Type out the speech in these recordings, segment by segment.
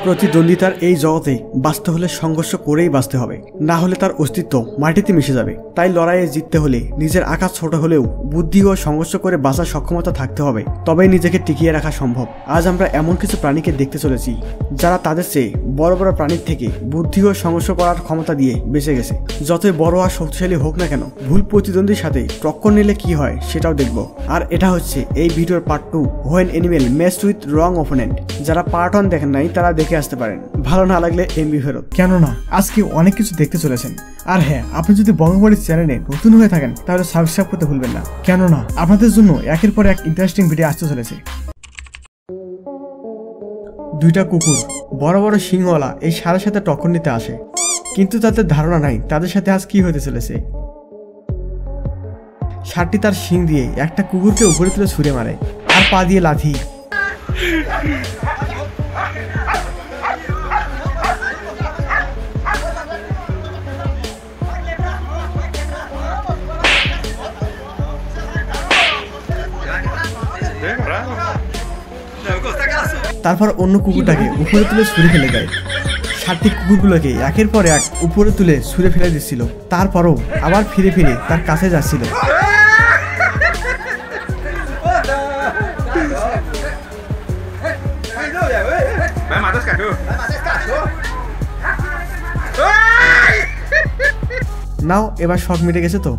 প্রতিদ্বন্দ্বিতার এই জগতে বাঁচতে হলে সংঘর্ষ করেই বাঁচতে হবে, না হলে তার অস্তিত্ব মাটিতে মিশে যাবে। তাই লড়াইয়ে জিততে হলে নিজের আকার ছোট হলেও বুদ্ধি ও সংঘর্ষ করে বাঁচার সক্ষমতা থাকতে হবে, তবেই নিজেকে টিকিয়ে রাখা সম্ভব। আজ আমরা এমন কিছু প্রাণীকে দেখতে চলেছি যারা তাদের চেয়ে বড় বড় প্রাণীর থেকে বুদ্ধি ও সংঘর্ষ করার ক্ষমতা দিয়ে বেঁচে গেছে। যতই বড় আর শক্তিশালী হোক না কেন, ভুল প্রতিদ্বন্দ্বীর সাথে টক্কর নিলে কি হয় সেটাও দেখব। আর এটা হচ্ছে এই ভিডিওর part 2, when animal messed with wrong opponent. যারা পার্ট 1 দেখেন নাই তারা দেখে আসতে পারেন, ভালো না লাগলে এমবি ফেরত। কেননা আজকে অনেক কিছু দেখতে চলেছেন। আর হ্যাঁ, আপনি যদি বঙ্গবাড়ির চ্যানেলে নতুন হয়ে থাকেন তাহলে সাবস্ক্রাইব করতে ভুলবেন না, কেননা আপনাদের জন্য একের পর এক ইন্টারেস্টিং ভিডিও আসতে চলেছে। দুইটা কুকুর বড় বড় সিংহওয়ালা এই ষাঁড়ের সাথে টক্কর নিতে আসে, কিন্তু তাদের ধারণা নাই তাদের সাথে আজ কি হতে চলেছে। ষাঁড়টি তার শিং দিয়ে একটা কুকুরকে উপরে তুলে ছুঁড়ে মারে আর পা দিয়ে লাথি। তারপর অন্য কুকুরটাকে উপরে তুলে ছুঁড়ে ফেলে দেয়। ষাঁড়টি কুকুরগুলোকে একের পর এক উপরে তুলে ছুঁড়ে ফেলে দিচ্ছিল, তারপরও আবার ফিরে ফিরে তার কাছে যাচ্ছিল। নাও, এবার শখ মিটে গেছে তো।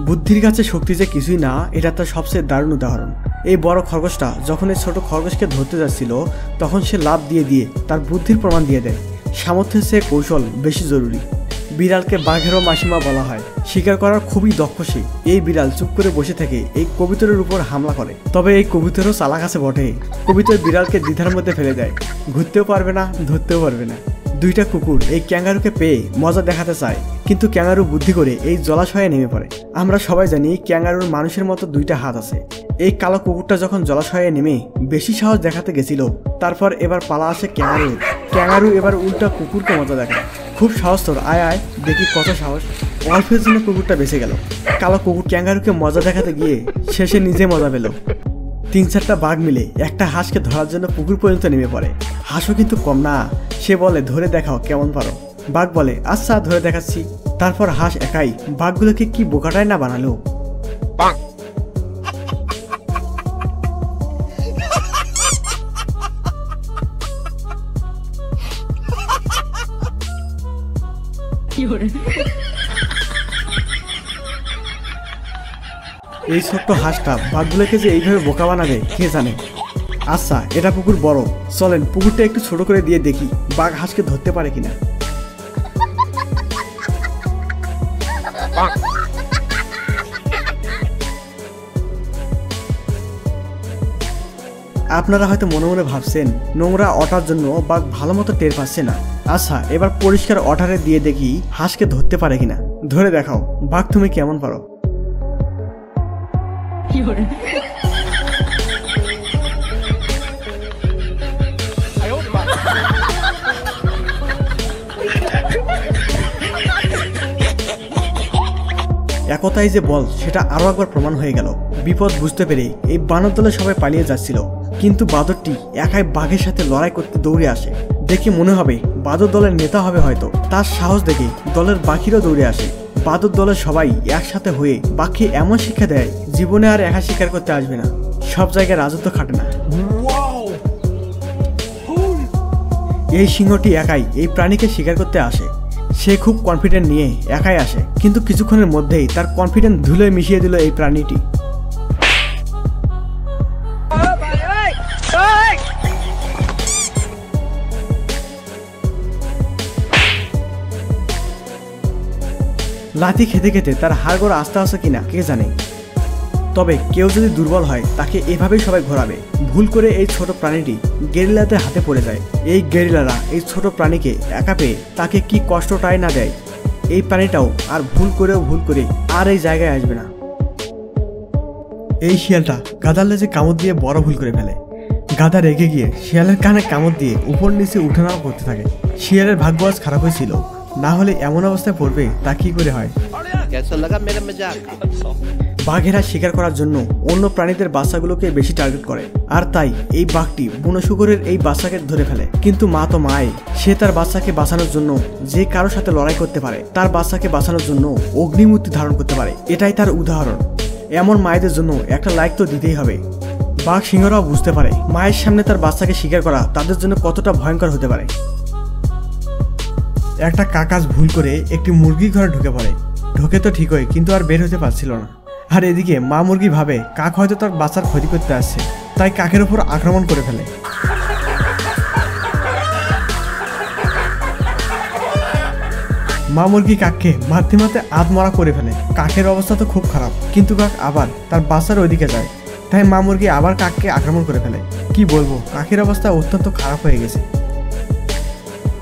বুদ্ধির কাছে শক্তি যে কিছুই না, এটা তার সবচেয়ে দারুণ উদাহরণ। এই বড় খরগোশটা যখন এই ছোট খরগোশকে ধরতে যাচ্ছিল, তখন সে লাফ দিয়ে দিয়ে তার বুদ্ধির প্রমাণ দিয়ে দেয়। সামর্থ্যের চেয়ে কৌশল বেশি জরুরি। বিড়ালকে বাঘেরও মাসিমা বলা হয়, শিকার করার খুবই দক্ষ সে। এই বিড়াল চুপ করে বসে থেকে এই কবুতরের উপর হামলা করে, তবে এই কবুতরও চালাক আছে বটে। কবুতর বিড়ালকে দ্বিধার মধ্যে ফেলে দেয়, ঘুরতেও পারবে না, ধরতেও পারবে না। দুইটা কুকুর এই ক্যাঙ্গারুকে পেয়ে মজা দেখাতে চায়, কিন্তু ক্যাঙ্গারু বুদ্ধি করে এই জলাশয়ে নেমে পড়ে। আমরা সবাই জানি ক্যাঙ্গারুর মানুষের মতো দুইটা হাত আছে। এই কালো কুকুরটা যখন জলাশয়ে নেমে বেশি সাহস দেখাতে গেছিল, তারপর এবার পালা আসে ক্যাঙ্গারু। ক্যাঙ্গারু এবার উল্টা কুকুরকে মজা দেখায়, খুব সাহস তোর, আয় আয় দেখি কত সাহস। অল্পের জন্য কুকুরটা বেঁচে গেল। কালো কুকুর ক্যাঙ্গারুকে মজা দেখাতে গিয়ে শেষে নিজে মজা পেল। 3-4টা বাঘ মিলে একটা হাঁসকে ধরার জন্য পুকুর পর্যন্ত নেমে পড়ে। হাঁসও কিন্তু কম না, সে বলে ধরে দেখাও কেমন পারো। বাঘ বলে আচ্ছা ধরে দেখাচ্ছি। তারপর হাঁস একাই বাঘগুলোকে কি বোকাটাই না বানালো। এই ছোট্ট হাঁসটা বাঘগুলোকে যে এইভাবে বোকা বানাবে কে জানে। আচ্ছা, এটা পুকুর বড়, চলেন পুকুরটা একটু ছোট করে দিয়ে দেখি বাঘ হাঁসকে ধরতে পারে কিনা। আপনারা হয়তো মনে মনে ভাবছেন নোংরা অটার জন্য বাঘ ভালো মতো টের পাচ্ছে না। আচ্ছা, এবার পরিষ্কার অটারে দিয়ে দেখি হাঁসকে ধরতে পারে কিনা। ধরে দেখাও বাঘ, তুমি কেমন পারো। একতাই যে বল সেটা আরো একবার প্রমাণ হয়ে গেল। বিপদ বুঝতে পেরে এই বানর দলে সবাই পালিয়ে যাচ্ছিল, কিন্তু বাদরটি একাই বাঘের সাথে লড়াই করতে দৌড়ে আসে। দেখে মনে হবে বাদর দলের নেতা হবে হয়তো। তার সাহস দেখে দলের বাকিরাও দৌড়ে আসে। বাদর দলের সবাই একসাথে হয়ে বাঘকে এমন শিক্ষা দেয়, জীবনে আর একা শিকার করতে আসবে না, সব জায়গায় রাজত্ব খাটে না। এই সিংহটি একাই এই প্রাণীকে শিকার করতে আসে। সে খুব কনফিডেন্ট নিয়ে একাই আসে, কিন্তু কিছুক্ষণের মধ্যেই তার কনফিডেন্স ধুলোয় মিশিয়ে দিল এই প্রাণীটি। লাথি খেতে খেতে তার হাড়গোড় আস্তে আস্তে কিনা কে জানে। তবে কেউ যদি দুর্বল হয় তাকে এভাবেই সবাই ঘোরাবে। ভুল করে এই ছোট প্রাণীটি গেরিলাদের হাতে পড়ে যায়। এই গেরিলারা এই ছোট প্রাণীকে একা পেয়ে তাকে কি কষ্টটাই না দেয়। এই প্রাণীটাও আর ভুল করে আর এই জায়গায় আসবে না। এই শিয়ালটা গাধার লেজে কামড় দিয়ে বড় ভুল করে ফেলে। গাধা রেগে গিয়ে শিয়ালের কানে কামড় দিয়ে উপর নিচে উঠে নামা করতে থাকে। শিয়ালের ভাগ্য আজ খারাপ হয়েছিল, না হলে এমন অবস্থায় পড়বে তা কি করে হয়। বাঘেরা শিকার করার জন্য অন্য প্রাণীদের বাচ্চাগুলোকে বেশি টার্গেট করে, আর তাই এই বাঘটি বুনো শুকরের এই বাচ্চাকে ধরে ফেলে। কিন্তু মা তো মাই, সে তার বাচ্চাকে বাঁচানোর জন্য যে কারোর সাথে লড়াই করতে পারে, তার বাচ্চাকে বাঁচানোর জন্য অগ্নিমূর্তি ধারণ করতে পারে। এটাই তার উদাহরণ। এমন মায়েদের জন্য একটা লাইক তো দিতেই হবে। বাঘ সিংহরাও বুঝতে পারে মায়ের সামনে তার বাচ্চাকে শিকার করা তাদের জন্য কতটা ভয়ঙ্কর হতে পারে। একটা কাকাজ ভুল করে একটি মুরগি ঘরে ঢুকে পড়ে। ঢোকে তো ঠিকই, কিন্তু আর বের হতে পারছিল না। আর এদিকে মা মুরগি ভাবে কাক হয়তো তার বাচ্চার ক্ষতি করতে আসছে, তাই কাকের উপর আক্রমণ করে ফেলে। মা মুরগি কাককে মারতে মারতে আধমরা করে ফেলে। কাকের অবস্থা তো খুব খারাপ, কিন্তু কাক আবার তার বাচ্চার ওইদিকে যায়, তাই মা মুরগি আবার কাককে আক্রমণ করে ফেলে। কি বলবো, কাকের অবস্থা অত্যন্ত খারাপ হয়ে গেছে।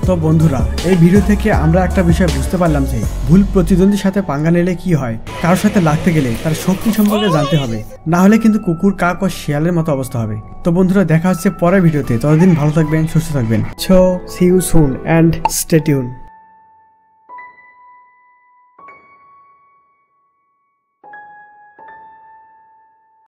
তো বন্ধুরা, এই ভিডিও থেকে আমরা একটা বিষয় বুঝতে পারলাম যে ভুল প্রতিদ্বন্দ্বীর সাথে পাঙ্গা নিলে কি হয়। কারোর সাথে লাগতে গেলে তার শক্তি সম্পর্কে জানতে হবে, না হলে কিন্তু কুকুর, কাক ও শিয়ালের মতো অবস্থা হবে। তো বন্ধুরা, দেখা হচ্ছে পরের ভিডিওতে। ততদিন ভালো থাকবেন, সুস্থ থাকবেন। So see you soon and stay tune.